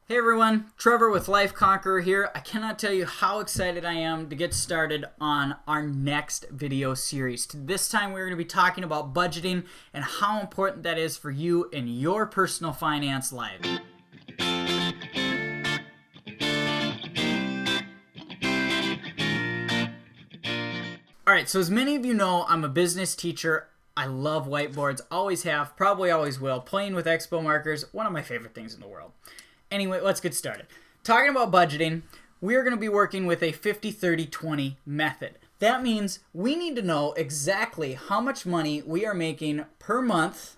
Hey everyone, Trevor with Life Conqueror here. I cannot tell you how excited I am to get started on our next video series. This time we're going to be talking about budgeting and how important that is for you in your personal finance life. Alright, so as many of you know, I'm a business teacher. I love whiteboards, always have, probably always will. Playing with expo markers, one of my favorite things in the world. Anyway, let's get started. Talking about budgeting, we are going to be working with a 50-30-20 method. That means we need to know exactly how much money we are making per month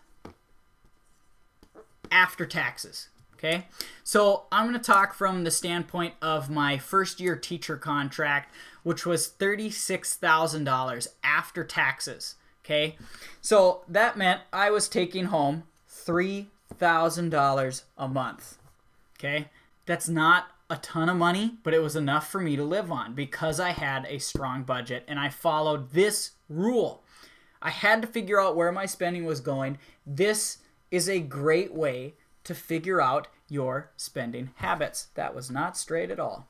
after taxes. Okay, so I'm going to talk from the standpoint of my first year teacher contract, which was $36,000 after taxes. Okay, so that meant I was taking home $3,000 a month. Okay, that's not a ton of money, but it was enough for me to live on because I had a strong budget and I followed this rule. I had to figure out where my spending was going. This is a great way to figure out your spending habits. That was not straight at all.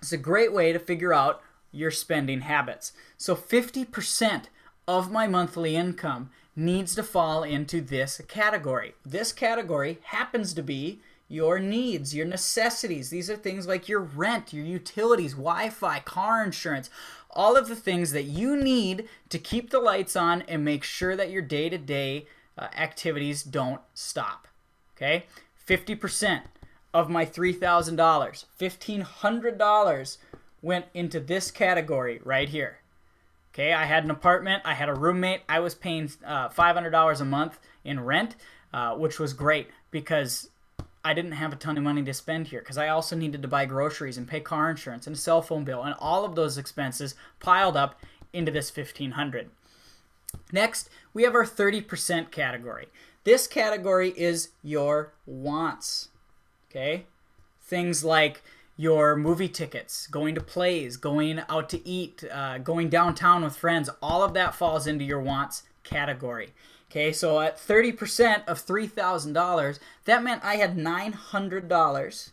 It's a great way to figure out your spending habits. So 50% of my monthly income needs to fall into this category. This category happens to be your needs, your necessities. These are things like your rent, your utilities, Wi-Fi, car insurance, all of the things that you need to keep the lights on and make sure that your day-to-day activities don't stop. Okay? 50% of my $3,000, $1,500 went into this category right here. Okay, I had an apartment, I had a roommate, I was paying $500 a month in rent, which was great because I didn't have a ton of money to spend here because I also needed to buy groceries and pay car insurance and a cell phone bill, and all of those expenses piled up into this $1,500. Next, we have our 30% category. This category is your wants. Okay? Things like your movie tickets, going to plays, going out to eat, going downtown with friends, all of that falls into your wants category. Okay, so at 30% of $3,000, that meant I had $900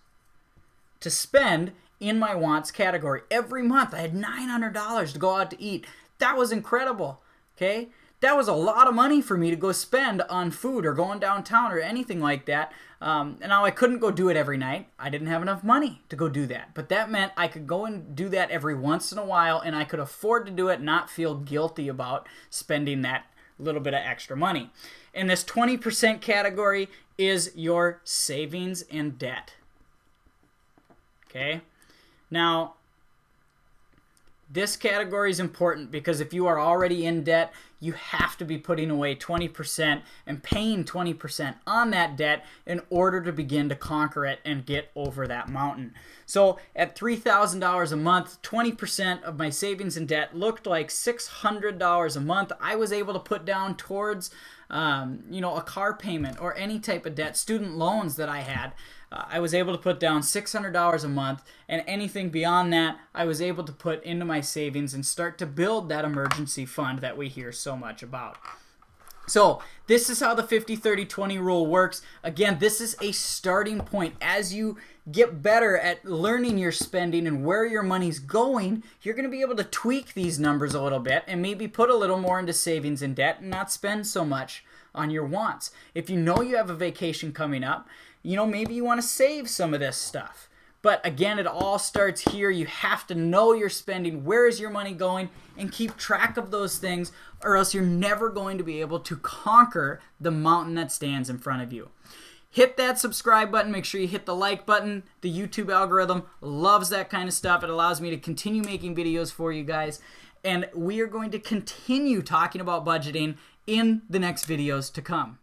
to spend in my wants category. Every month I had $900 to go out to eat. That was incredible, okay? That was a lot of money for me to go spend on food or going downtown or anything like that. And now I couldn't go do it every night. I didn't have enough money to go do that. But that meant I could go and do that every once in a while, and I could afford to do it, not feel guilty about spending that little bit of extra money. And this 20% category is your savings and debt. Okay? Now, this category is important because if you are already in debt, you have to be putting away 20% and paying 20% on that debt in order to begin to conquer it and get over that mountain. So at $3,000 a month, 20% of my savings and debt looked like $600 a month. I was able to put down towards a car payment or any type of debt, student loans that I had. I was able to put down $600 a month, and anything beyond that, I was able to put into my savings and start to build that emergency fund that we hear so much about. So this is how the 50-30-20 rule works. Again, this is a starting point. As you get better at learning your spending and where your money's going, you're going to be able to tweak these numbers a little bit and maybe put a little more into savings and debt and not spend so much on your wants. If you know you have a vacation coming up, maybe you want to save some of this stuff. But again, it all starts here. You have to know your spending, where is your money going, and keep track of those things, or else you're never going to be able to conquer the mountain that stands in front of you. Hit that subscribe button. Make sure you hit the like button. The YouTube algorithm loves that kind of stuff. It allows me to continue making videos for you guys. And we are going to continue talking about budgeting in the next videos to come.